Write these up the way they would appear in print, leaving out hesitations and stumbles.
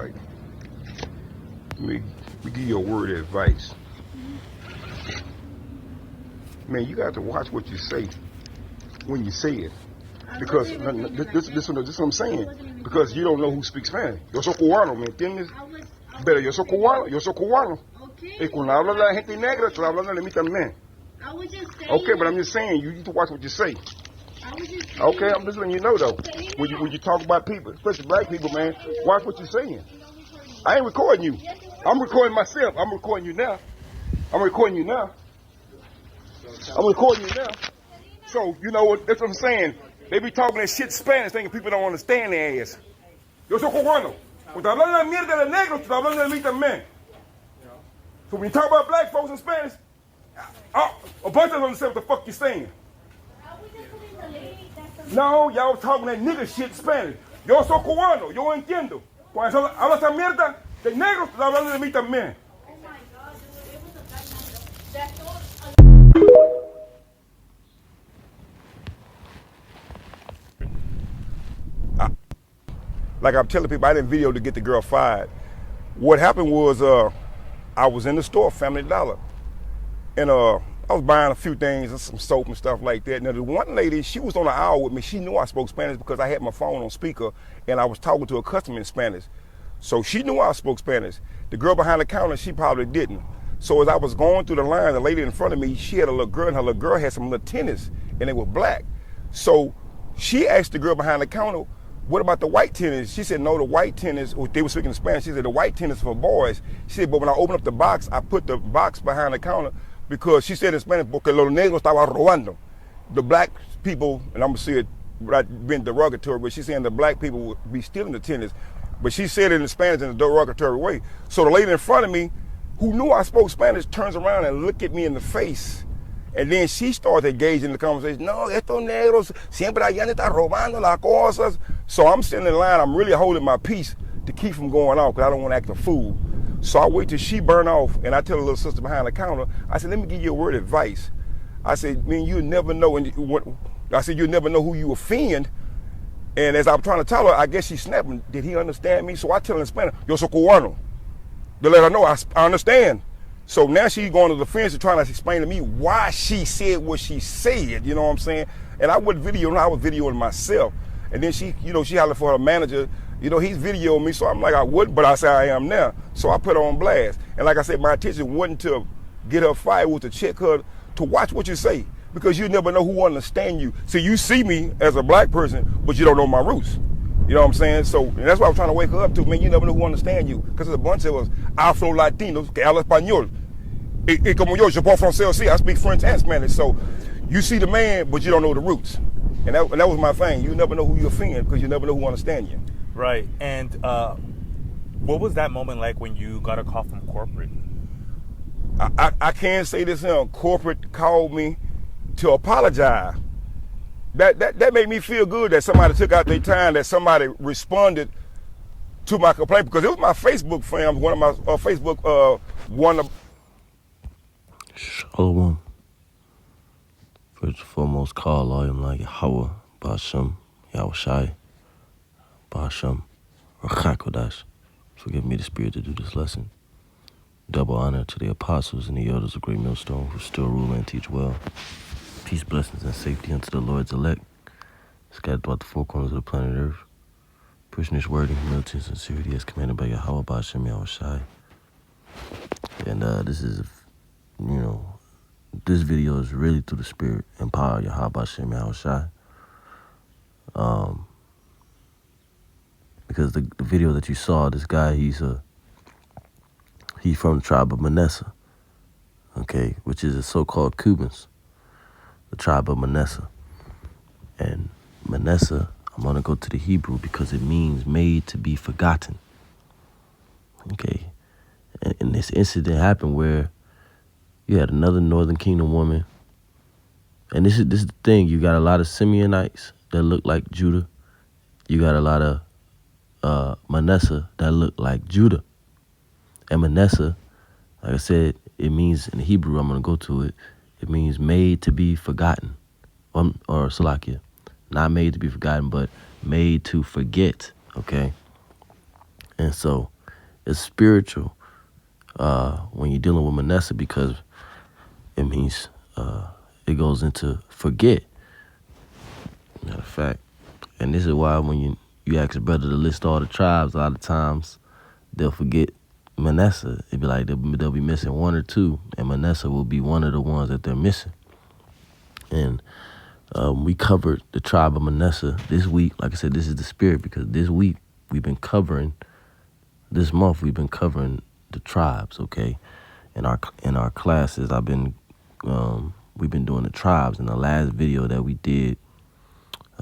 right? Let me give you a word of advice. Man, you got to watch what you say when you say it. Because this is what I'm saying. Because you don't know who speaks Spanish. Yo soy cubano, ¿me entiendes? Pero yo soy cubano. Y cuando hablo de la gente negra, estoy hablando de mí también. Okay, but I'm just saying, you need to watch what you say. Okay, I'm just letting you know though. When you talk about people, especially black people, man, watch what you're saying. I ain't recording you. I'm recording myself. I'm recording you now. So, you know what, that's what I'm saying. They be talking that shit Spanish, thinking people don't understand their ass. Yo soy cubano. Cuando hablando de mierda de negro, estoy hablando de mí también. So when you talk about black folks in Spanish, a bunch of them understand what the fuck you're saying. No, y'all talking that nigga shit Spanish. Yo soy cubano, yo entiendo. Cuando hablas esa mierda de negro, estoy hablando de mí también. Like I'm telling people, I didn't video to get the girl fired. What happened was I was in the store, Family Dollar, and I was buying a few things, some soap and stuff like that. Now the one lady, she was on the aisle with me. She knew I spoke Spanish because I had my phone on speaker and I was talking to a customer in Spanish. So she knew I spoke Spanish. The girl behind the counter, she probably didn't. So as I was going through the line, the lady in front of me, she had a little girl, and her little girl had some little tennis, and they were black. So she asked the girl behind the counter, what about the white tennis? She said, no, the white tennis, they were speaking Spanish. She said, the white tennis for boys. She said, but when I opened up the box, I put the box behind the counter because she said in Spanish, porque los negros estaban robando. The black people, and I'm going to say it without being derogatory, but she's saying the black people would be stealing the tennis. But she said it in Spanish in a derogatory way. So the lady in front of me, who knew I spoke Spanish, turns around and looked at me in the face. And then she started engaging in the conversation. No, estos negros siempre allá están robando las cosas. So I'm sitting in line. I'm really holding my peace to keep from going off because I don't want to act a fool. So I wait till she burn off, and I tell the little sister behind the counter, I said, let me give you a word of advice. I said, man, you'll never know. I said, you'll never know who you offend. And as I'm trying to tell her, I guess she's snapping. Did he understand me? So I tell her in Spanish, yo soy cubano. To let her know I understand. So now she's going to the fence and trying to explain to me why she said what she said, you know what I'm saying? And I wasn't videoing, I was videoing myself. And then she hollered for her manager, he's videoing me, so I'm like, I wouldn't, but I said I am now. So I put her on blast. And like I said, my intention wasn't to get her fired, was to check her, to watch what you say, because you never know who will understand you. So you see me as a black person, but you don't know my roots. You know what I'm saying? So and that's why I'm trying to wake her up to, man, you never know who understand you. Because there's a bunch of us Afro-Latinos que habla español. Y como yo parle français aussi, I speak French and Spanish. So you see the man, but you don't know the roots. And that was my thing. You never know who you offend because you never know who understand you. Right. And what was that moment like when you got a call from corporate? I can't say this now. Corporate called me to apologize. That made me feel good that somebody took out their time, that somebody responded to my complaint, because it was my Facebook fam, one of my Facebook, one of... Shalom. First and foremost, call all him like Yahweh, Ba'ashem, Yahushai, Ba'ashem, Rachakodash. Forgive me the spirit to do this lesson. Double honor to the apostles and the elders of Great Millstone who still rule and teach well. Peace, blessings, and safety unto the Lord's elect, scattered throughout the four corners of the planet Earth, pushing His word in humility and sincerity as commanded by Yahweh, Ba'ashem, Yahushai. And this is, this video is really through the spirit and power of Yahweh, Ba'ashem, Yahushai. Because the video that you saw, this guy, he's from the tribe of Manasseh, okay, which is the so-called Cubans. The tribe of Manasseh. And Manasseh, I'm going to go to the Hebrew because it means made to be forgotten. Okay. And this incident happened where you had another Northern Kingdom woman. And this is the thing. You got a lot of Simeonites that look like Judah. You got a lot of Manasseh that look like Judah. And Manasseh, like I said, it means in the Hebrew, I'm going to go to it, it means made to be forgotten, or Salakia, not made to be forgotten, but made to forget, okay? And so It's spiritual when you're dealing with Manasseh, because it means it goes into forget. Matter of fact, and this is why when you ask a brother to list all the tribes, a lot of times they'll forget Manasseh. It'd be like they'll be missing one or two, and Manasseh will be one of the ones that they're missing. And we covered the tribe of Manasseh this week. Like I said, this is the spirit, because this week this month we've been covering the tribes. Okay, in our classes, we've been doing the tribes. In the last video that we did,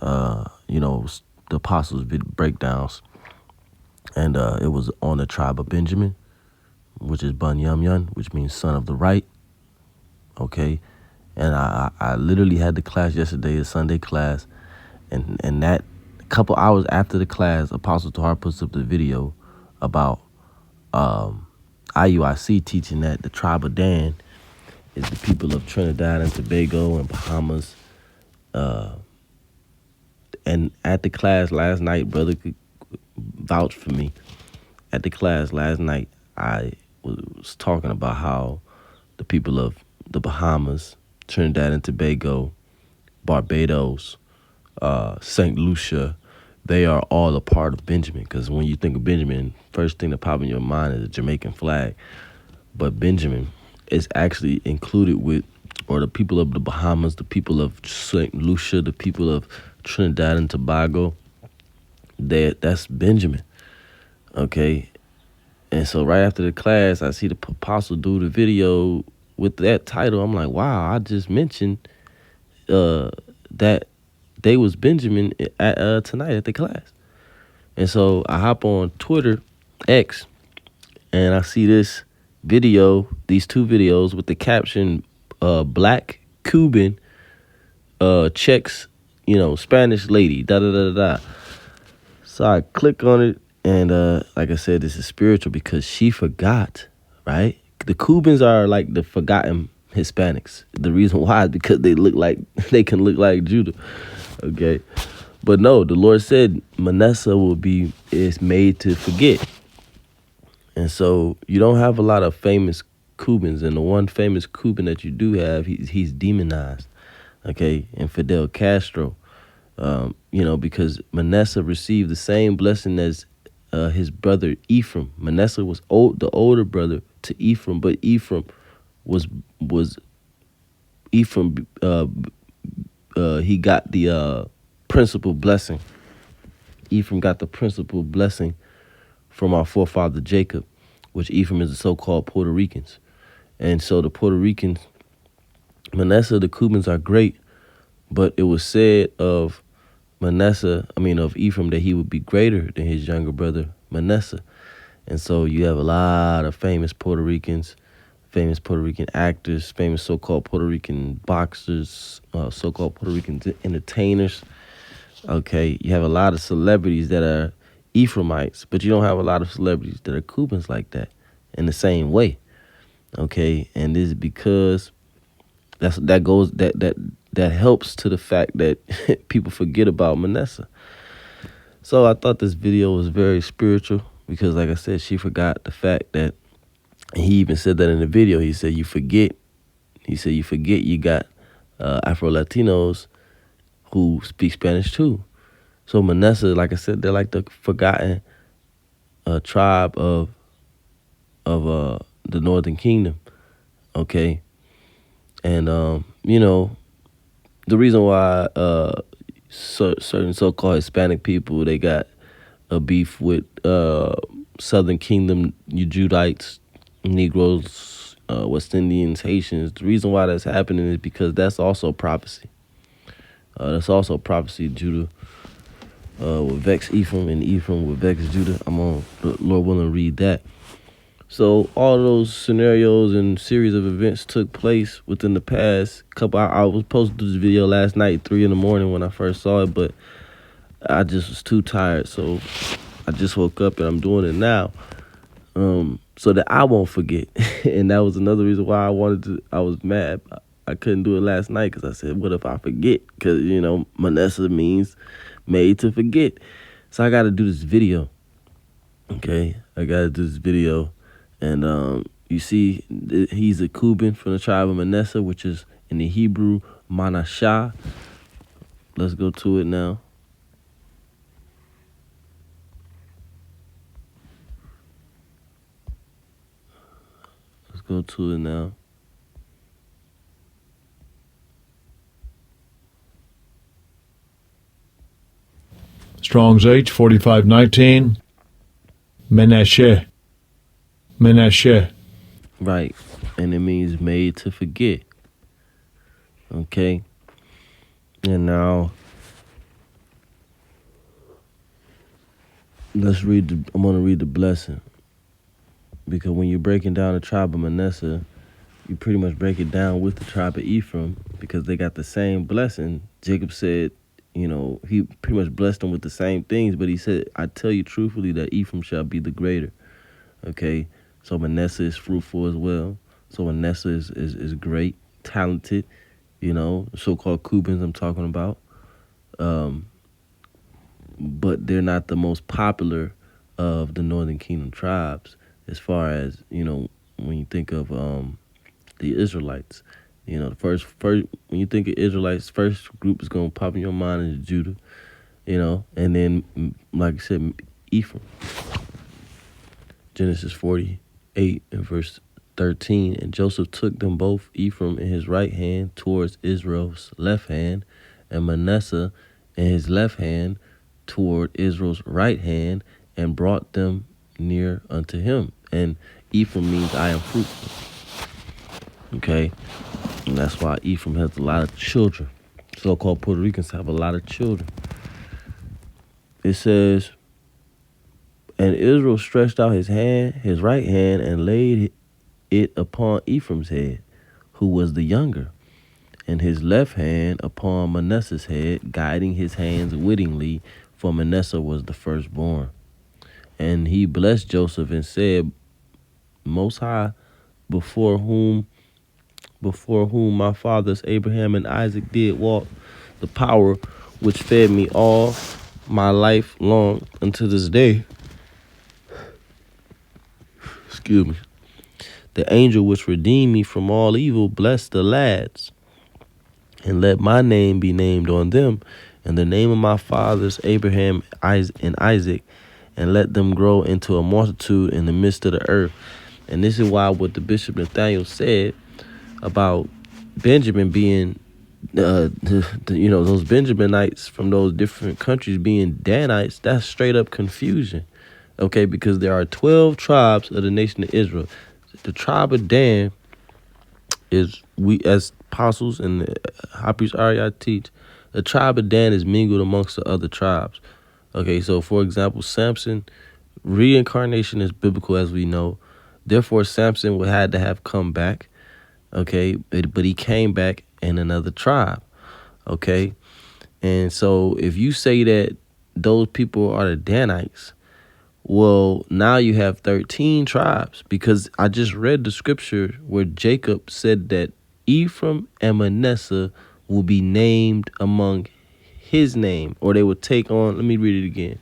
the apostles' breakdowns, and it was on the tribe of Benjamin, which is Bun Yum Yun, which means son of the right. Okay, and I literally had the class yesterday, the Sunday class, and that a couple hours after the class, Apostle Tahar puts up the video about IUIC teaching that the tribe of Dan is the people of Trinidad and Tobago and Bahamas. And at the class last night, brother could vouch for me. At the class last night, I was talking about how the people of the Bahamas, Trinidad and Tobago, Barbados, St. Lucia, they are all a part of Benjamin. Because when you think of Benjamin, first thing that pops in your mind is a Jamaican flag. But Benjamin is actually included with, or the people of the Bahamas, the people of St. Lucia, the people of Trinidad and Tobago, that's Benjamin. Okay. And so right after the class, I see the apostle do the video with that title. I'm like, wow, I just mentioned that they was Benjamin at tonight at the class. And so I hop on Twitter, X, and I see this video, these two videos with the caption, Black Cuban checks, Spanish lady, da-da-da-da-da. So I click on it, and like I said, this is spiritual because she forgot, right? The Cubans are like the forgotten Hispanics. The reason why is because they can look like Judah, okay? But no, the Lord said Manasseh is made to forget. And so you don't have a lot of famous Cubans, and the one famous Cuban that you do have, he's demonized, okay? And Fidel Castro, because Manasseh received the same blessing as his brother Ephraim. Manasseh was the older brother to Ephraim, but Ephraim he got the principal blessing. Ephraim got the principal blessing from our forefather Jacob, which Ephraim is the so-called Puerto Ricans. And so the Puerto Ricans, Manasseh, the Cubans are great, but it was said of Ephraim that he would be greater than his younger brother Manasseh. And so you have a lot of famous Puerto Ricans, famous Puerto Rican actors, famous so-called Puerto Rican boxers, so-called Puerto Rican entertainers. Okay, you have a lot of celebrities that are Ephraimites, but you don't have a lot of celebrities that are Cubans like that in the same way. Okay, and this is because that helps to the fact that people forget about Manasseh. So I thought this video was very spiritual because, like I said, she forgot the fact that, and he even said that in the video. He said you forget you got Afro-Latinos who speak Spanish too. So Manasseh, like I said, they're like the forgotten tribe of the Northern Kingdom. Okay, and the reason why certain so-called Hispanic people, they got a beef with Southern Kingdom Judites, Negroes, West Indians, Haitians. The reason why that's happening is because that's also prophecy. That's also prophecy. Judah will vex Ephraim, and Ephraim will vex Judah. I'm on, Lord willing, read that. So all those scenarios and series of events took place within the past couple hours. I was supposed to do this video last night, 3 a.m. when I first saw it, but I just was too tired. So I just woke up and I'm doing it now, so that I won't forget. And that was another reason why I was mad. I couldn't do it last night because I said, what if I forget? Because, Manasseh means made to forget. So I got to do this video. Okay, I got to do this video, and you see, he's a Cuban from the tribe of Manasseh, which is in the Hebrew Manasseh. Let's go to it now. Let's go to it now. Strong's H 4519. Manasseh. Manasseh. Right, and it means made to forget. Okay, and now let's read. I'm gonna read the blessing, because when you're breaking down the tribe of Manasseh, you pretty much break it down with the tribe of Ephraim, because they got the same blessing. Jacob said, he pretty much blessed them with the same things, but he said, I tell you truthfully that Ephraim shall be the greater. Okay, so Manasseh is fruitful as well. So Manasseh is great, talented, so-called Cubans I'm talking about. But they're not the most popular of the Northern Kingdom tribes as far as, when you think of the Israelites. The first when you think of Israelites, first group is gonna pop in your mind is Judah, and then like I said, Ephraim. Genesis 48 and verse 13, and Joseph took them both, Ephraim in his right hand towards Israel's left hand, and Manasseh in his left hand toward Israel's right hand, and brought them near unto him. And Ephraim means I am fruitful. Okay, and that's why Ephraim has a lot of children. So-called Puerto Ricans have a lot of children. It says, and Israel stretched out his hand, his right hand, and laid it upon Ephraim's head, who was the younger, and his left hand upon Manasseh's head, guiding his hands wittingly, for Manasseh was the firstborn. And he blessed Joseph and said, Most High, before whom my fathers Abraham and Isaac did walk, the power which fed me all my life long unto this day. Excuse me. The angel which redeemed me from all evil, bless the lads, and let my name be named on them, and the name of my fathers Abraham and Isaac, and let them grow into a multitude in the midst of the earth. And this is why what the Bishop Nathaniel said about Benjamin being, those Benjaminites from those different countries being Danites, that's straight up confusion. Okay, because there are 12 tribes of the nation of Israel. The tribe of Dan is, we as apostles and the high priest Ariel teach, the tribe of Dan is mingled amongst the other tribes. Okay, so for example, Samson, reincarnation is biblical as we know. Therefore, Samson would had to have come back. Okay, but he came back in another tribe. Okay, and so if you say that those people are the Danites, well, now you have 13 tribes, because I just read the scripture where Jacob said that Ephraim and Manasseh will be named among his name, or they would take on, let me read it again,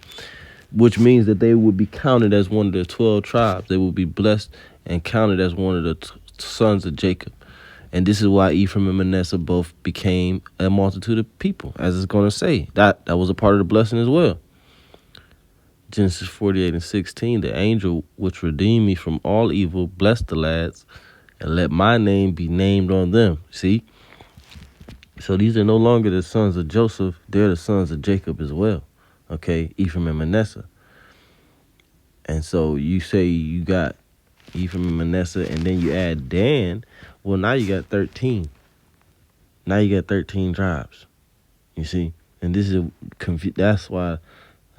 which means that they would be counted as one of the 12 tribes. They will be blessed and counted as one of the sons of Jacob. And this is why Ephraim and Manasseh both became a multitude of people, as it's going to say. That was a part of the blessing as well. Genesis 48 and 16, the angel which redeemed me from all evil, bless the lads, and let my name be named on them. See? So these are no longer the sons of Joseph. They're the sons of Jacob as well. Okay? Ephraim and Manasseh. And so you say you got Ephraim and Manasseh, and then you add Dan. Well, now you got 13. Now you got 13 tribes. You see? And this is that's why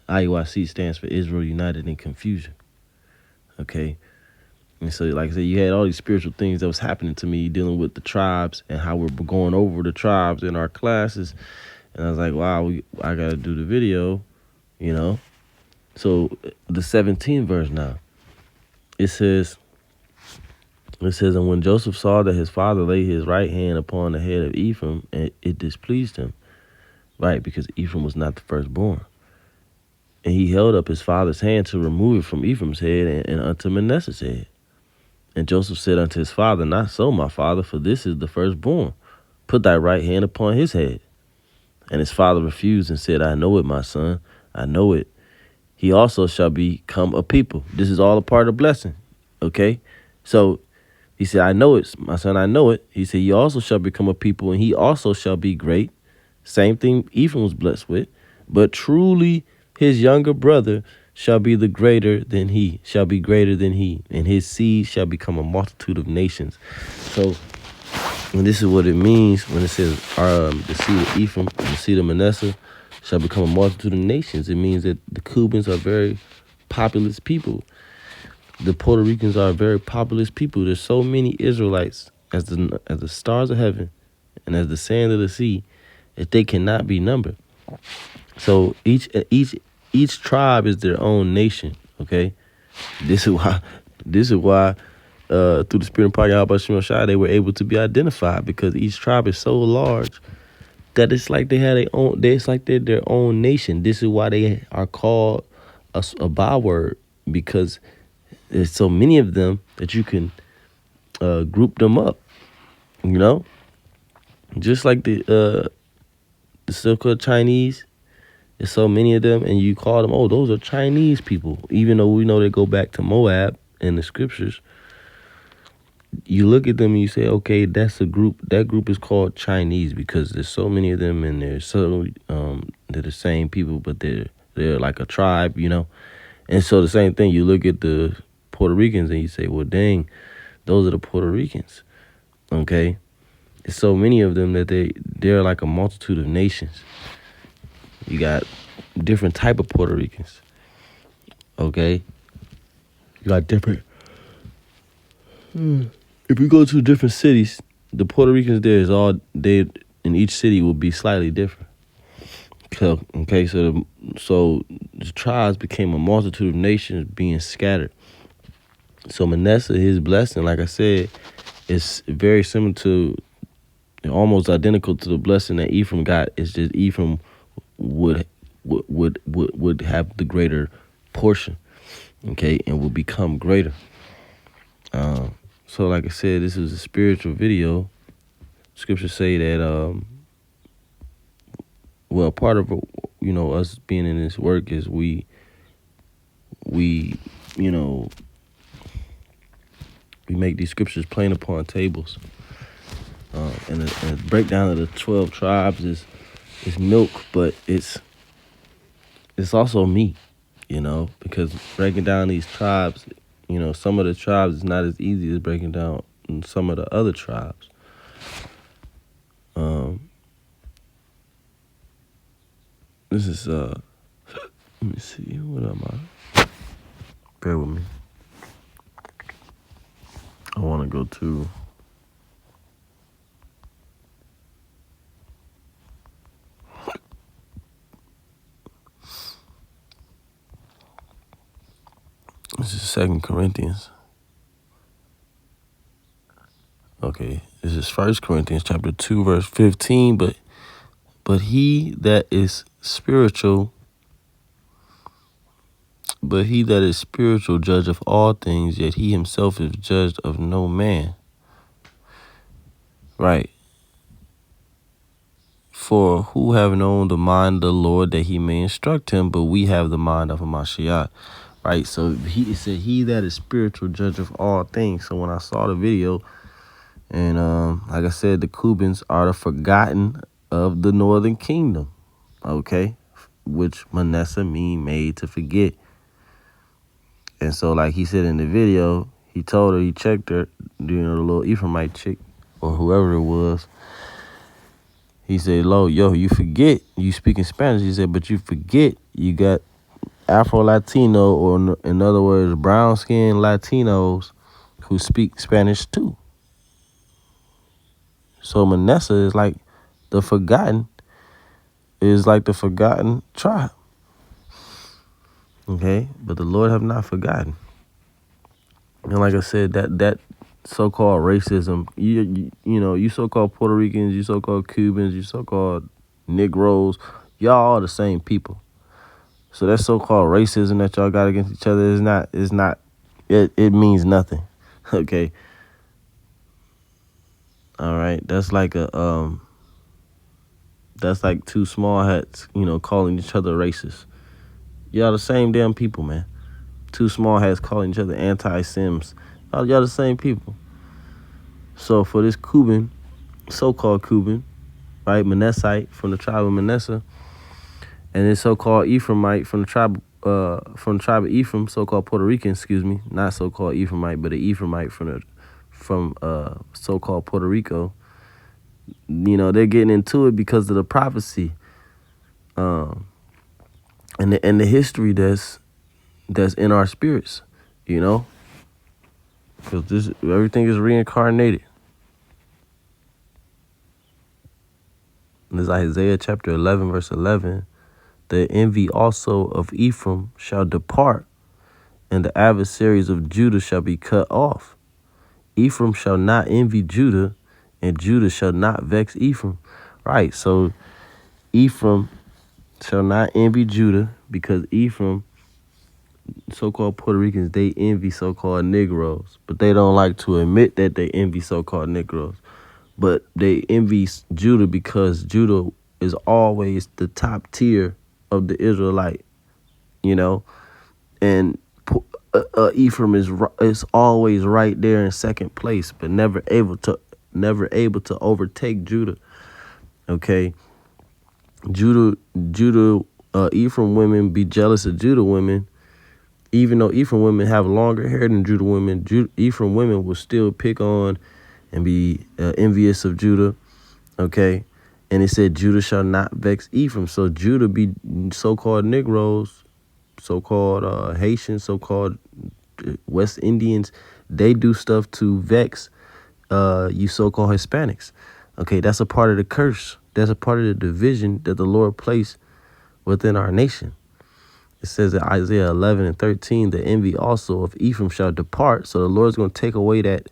IUIC stands for Israel United in Confusion. Okay? And so, like I said, you had all these spiritual things that was happening to me, dealing with the tribes and how we're going over the tribes in our classes. And I was like, wow, I got to do the video, So the 17th verse now, it says, and when Joseph saw that his father laid his right hand upon the head of Ephraim, and it displeased him. Right, because Ephraim was not the firstborn. And he held up his father's hand to remove it from Ephraim's head and unto Manasseh's head. And Joseph said unto his father, Not so, my father, for this is the firstborn. Put thy right hand upon his head. And his father refused and said, I know it, my son, I know it. He also shall become a people. This is all a part of blessing, okay? So he said, I know it, my son, I know it. He said, he also shall become a people, and he also shall be great. Same thing Ephraim was blessed with. But truly his younger brother shall be greater than he, and his seed shall become a multitude of nations. So, and this is what it means when it says the seed of Ephraim, the seed of Manasseh shall become a multitude of nations. It means that the Cubans are very populous people. The Puerto Ricans are very populous people. There's so many Israelites as the stars of heaven and as the sand of the sea that they cannot be numbered. So each tribe is their own nation. Okay, this is why through the spirit and power of Yahweh Shem Shai, they were able to be identified, because each tribe is so large that it's like they had it's like they're their own nation. This is why they are called a byword, because there's so many of them that you can group them up. You know, just like the so-called Chinese. There's so many of them, and you call them, oh, those are Chinese people, even though we know they go back to Moab in the scriptures. You look at them and you say, okay, that's a group. That group is called Chinese because there's so many of them, and they're the same people, but they're like a tribe, you know. And so the same thing, you look at the Puerto Ricans and you say, well, dang, those are the Puerto Ricans. Okay, there's so many of them that they're like a multitude of nations. You got different type of Puerto Ricans. Okay, you got different. If you go to different cities, the Puerto Ricans in each city will be slightly different. So the tribes became a multitude of nations being scattered. So Manasseh, his blessing, like I said, is very similar to, almost identical to the blessing that Ephraim got. It's just Ephraim would have the greater portion, okay, and will become greater. So like I said, this is a spiritual video. Scriptures say that, part of, us being in this work is we make these scriptures plain upon tables. And the breakdown of the 12 tribes is milk, but it's also meat, because breaking down these tribes, some of the tribes is not as easy as breaking down some of the other tribes. This is, let me see, what am I? Bear with me. I want to go to... This is 2 Corinthians. Okay, this is 1 Corinthians chapter 2, verse 15. But he that is spiritual, judge of all things, yet he himself is judged of no man. Right. For who have known the mind of the Lord that he may instruct him? But we have the mind of a Mashiach. Right, so he said, he that is spiritual, judge of all things. So when I saw the video, and like I said, the Cubans are the forgotten of the northern kingdom, okay, which Manasseh mean made to forget. And so like he said in the video, he told her, he checked her, the little Ephraimite chick or whoever it was. He said, you forget, you speak in Spanish. He said, but you forget you got Afro-Latino, or in other words, brown-skinned Latinos who speak Spanish too. So Manasseh is like the forgotten tribe. Okay, but the Lord have not forgotten. And like I said, that so-called racism, you so-called Puerto Ricans, you so-called Cubans, you so-called Negroes, y'all all the same people. So that so-called racism that y'all got against each other it means nothing. Okay. All right. That's like two small hats, calling each other racist. Y'all the same damn people, man. Two small hats calling each other anti-Sims. Y'all the same people. So for this Cuban, so-called Cuban, right, Manasseh from the tribe of Manasseh, and this so-called Ephraimite from the tribe of Ephraim, so-called Puerto Rican, excuse me, not so-called Ephraimite, but an Ephraimite from so-called Puerto Rico. They're getting into it because of the prophecy, and the history that's in our spirits, because everything is reincarnated. And this Isaiah chapter 11, verse 11. The envy also of Ephraim shall depart, and the adversaries of Judah shall be cut off. Ephraim shall not envy Judah, and Judah shall not vex Ephraim. Right, so Ephraim shall not envy Judah, because Ephraim, so-called Puerto Ricans, they envy so-called Negroes, but they don't like to admit that they envy so-called Negroes. But they envy Judah because Judah is always the top tier of the Israelite, and Ephraim is always right there in second place, but never able to overtake Judah. Okay, Ephraim women be jealous of Judah women, even though Ephraim women have longer hair than Judah women. Ephraim women will still pick on and be envious of Judah. Okay, and it said Judah shall not vex Ephraim. So Judah be so-called Negroes, so-called Haitians, so-called West Indians. They do stuff to vex you so-called Hispanics. Okay, that's a part of the curse. That's a part of the division that the Lord placed within our nation. It says in Isaiah 11 and 13, the envy also of Ephraim shall depart. So the Lord's going to take away that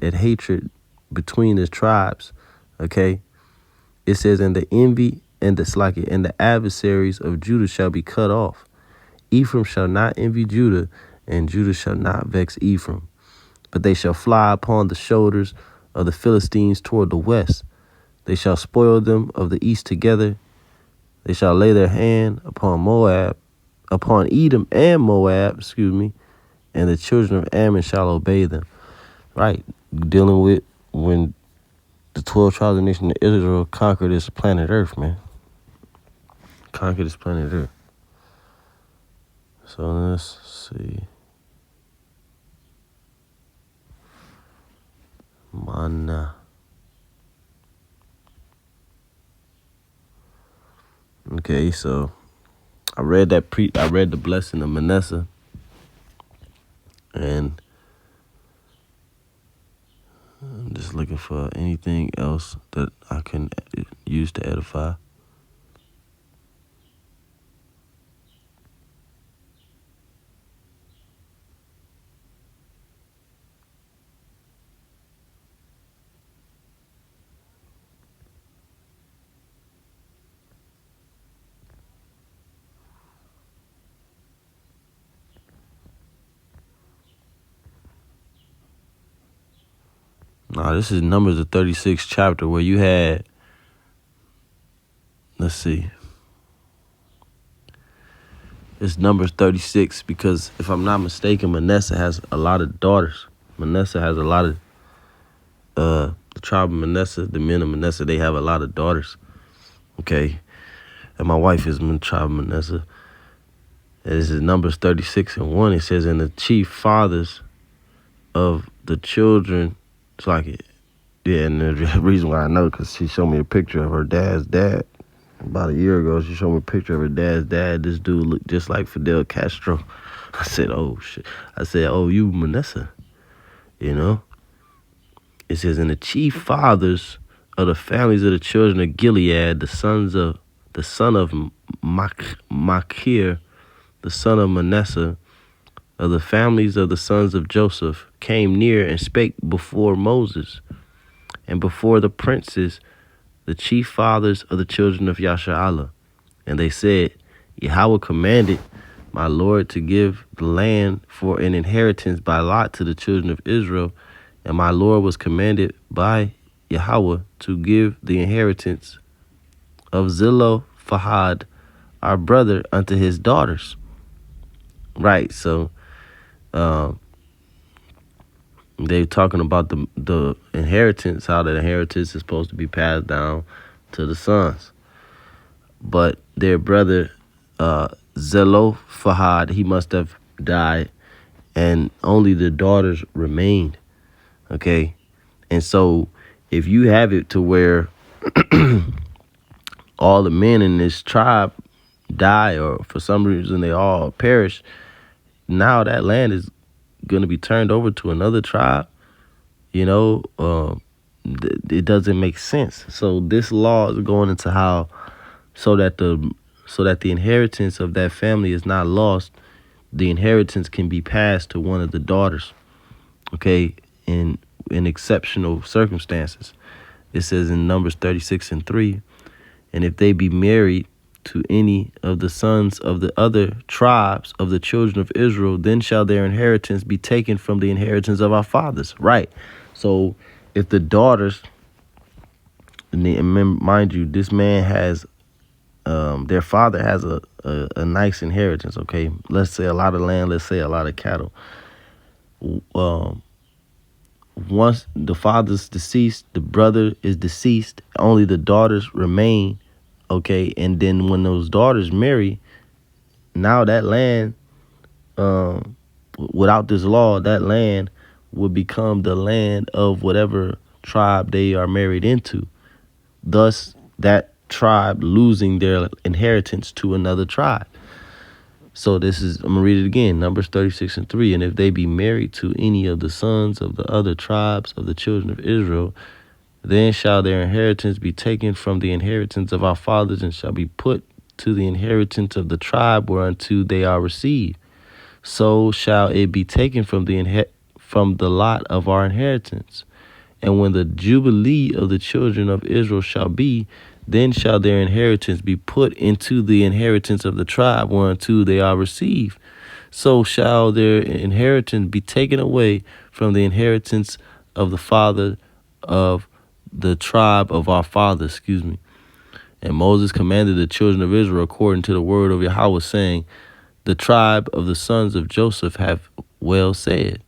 hatred between his tribes. Okay, it says, and the envy and the adversaries of Judah shall be cut off. Ephraim shall not envy Judah, and Judah shall not vex Ephraim, but they shall fly upon the shoulders of the Philistines toward the west. They shall spoil them of the east together. They shall lay their hand upon Edom and Moab, and the children of Ammon shall obey them. Right, dealing with when the 12 tribes of the nation of Israel conquered this planet Earth, man. Conquered this planet Earth. So let's see. Mana. Okay, so I read the blessing of Manasseh, and I'm just looking for anything else that I can use to edify. Nah, this is Numbers the 36th chapter where you had, let's see. It's Numbers 36 because if I'm not mistaken, Manasseh has a lot of daughters. Manasseh has a lot of, the tribe of Manasseh, the men of Manasseh, they have a lot of daughters. Okay. And my wife is in the tribe of Manasseh. And this is Numbers 36 and 1. It says, and the chief fathers of the children, it's like it. Yeah, and the reason why I know, because she showed me a picture of her dad's dad. About a year ago, she showed me a picture of her dad's dad. This dude looked just like Fidel Castro. I said, oh, shit. I said, oh, you Manasseh, It says, and the chief fathers of the families of the children of Gilead, the son of Machir, the son of Manasseh, of the families of the sons of Joseph, came near and spake before Moses, and before the princes, the chief fathers of the children of Yasharallah. And they said, Yahweh commanded my Lord to give the land for an inheritance by lot to the children of Israel, and my Lord was commanded by Yahweh to give the inheritance of Zelophehad, our brother, unto his daughters. Right, so they're talking about the inheritance, how the inheritance is supposed to be passed down to the sons. But their brother Zelophehad, he must have died, and only the daughters remained. Okay, and so if you have it to where all the men in this tribe die, or for some reason they all perish, now that land is going to be turned over to another tribe. You know, it doesn't make sense. So this law is going into how so that the inheritance of that family is not lost. The inheritance can be passed to one of the daughters. Okay, in exceptional circumstances. It says in Numbers 36:3, and if they be married to any of the sons of the other tribes of the children of Israel, then shall their inheritance be taken from the inheritance of our fathers. Right. So if the daughters, and mind you, this man has, their father has a nice inheritance. Okay, let's say a lot of land, let's say a lot of cattle. Once the father's deceased, the brother is deceased, only the daughters remain. Okay, and then when those daughters marry, now that land, without this law, that land would become the land of whatever tribe they are married into. Thus, that tribe losing their inheritance to another tribe. So this is, I'm going to read it again, Numbers 36:3. And if they be married to any of the sons of the other tribes of the children of Israel, then shall their inheritance be taken from the inheritance of our fathers, and shall be put to the inheritance of the tribe whereunto they are received. So shall it be taken from the lot of our inheritance. And when the jubilee of the children of Israel shall be, then shall their inheritance be put into the inheritance of the tribe whereunto they are received. So shall their inheritance be taken away from the inheritance of the father of the tribe of our fathers. And Moses commanded the children of Israel according to the word of Yahweh, saying, the tribe of the sons of Joseph have well said.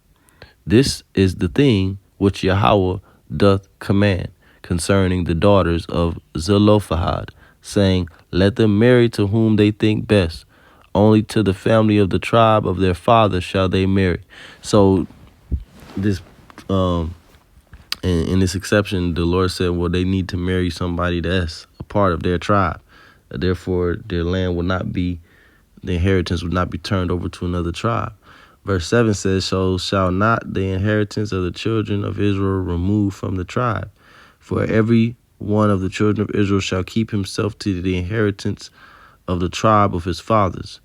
This is the thing which Yahweh doth command concerning the daughters of Zelophehad, saying, let them marry to whom they think best. Only to the family of the tribe of their father shall they marry. So this, in this exception, the Lord said, well, they need to marry somebody that's a part of their tribe. Therefore, their land will not be, the inheritance will not be turned over to another tribe. Verse 7 says, so shall not the inheritance of the children of Israel remove from the tribe. For every one of the children of Israel shall keep himself to the inheritance of the tribe of his fathers.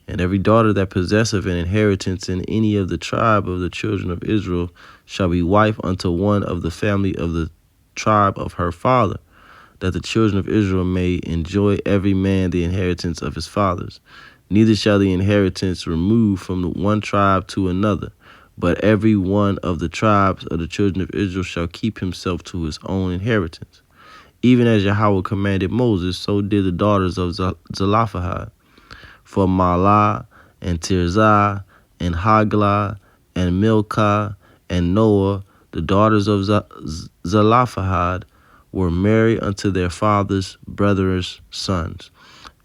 And every daughter that possesseth an inheritance in any of the tribe of the children of Israel shall be wife unto one of the family of the tribe of her father, that the children of Israel may enjoy every man the inheritance of his fathers. Neither shall the inheritance remove from the one tribe to another, but every one of the tribes of the children of Israel shall keep himself to his own inheritance. Even as Yahweh commanded Moses, so did the daughters of Zelophehad. For Mahlah and Tirzah and Haglah and Milcah and Noah, the daughters of Zelophehad, were married unto their father's brothers' sons.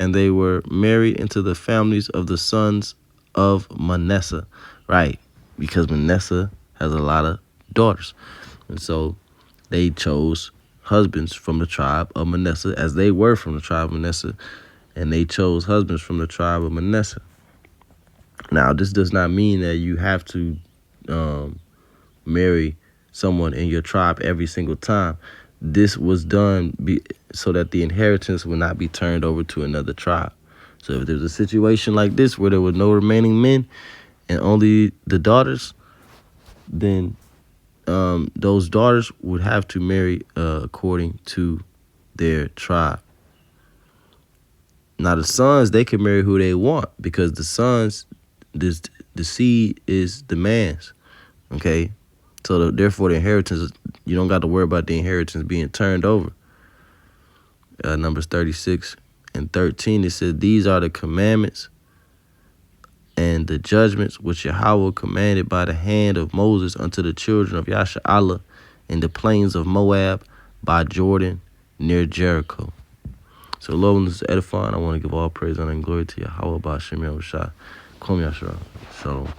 And they were married into the families of the sons of Manasseh. Right, because Manasseh has a lot of daughters. And so they chose husbands from the tribe of Manasseh, as they were from the tribe of Manasseh. And they chose husbands from the tribe of Manasseh. Now, this does not mean that you have to marry someone in your tribe every single time. This was done so that the inheritance will not be turned over to another tribe. So if there's a situation like this where there were no remaining men and only the daughters, then those daughters would have to marry according to their tribe. Now the sons, they can marry who they want because the sons, the seed is the man's. Okay, so therefore the inheritance, you don't got to worry about the inheritance being turned over. Numbers 36 and 13, it says, these are the commandments and the judgments which Yahweh commanded by the hand of Moses unto the children of Yasha'Allah in the plains of Moab by Jordan near Jericho. So Lord, this is edifying. I want to give all praise, honor, and glory to Yahweh by Shem Yahushua. Kwam Yashua. Shalom.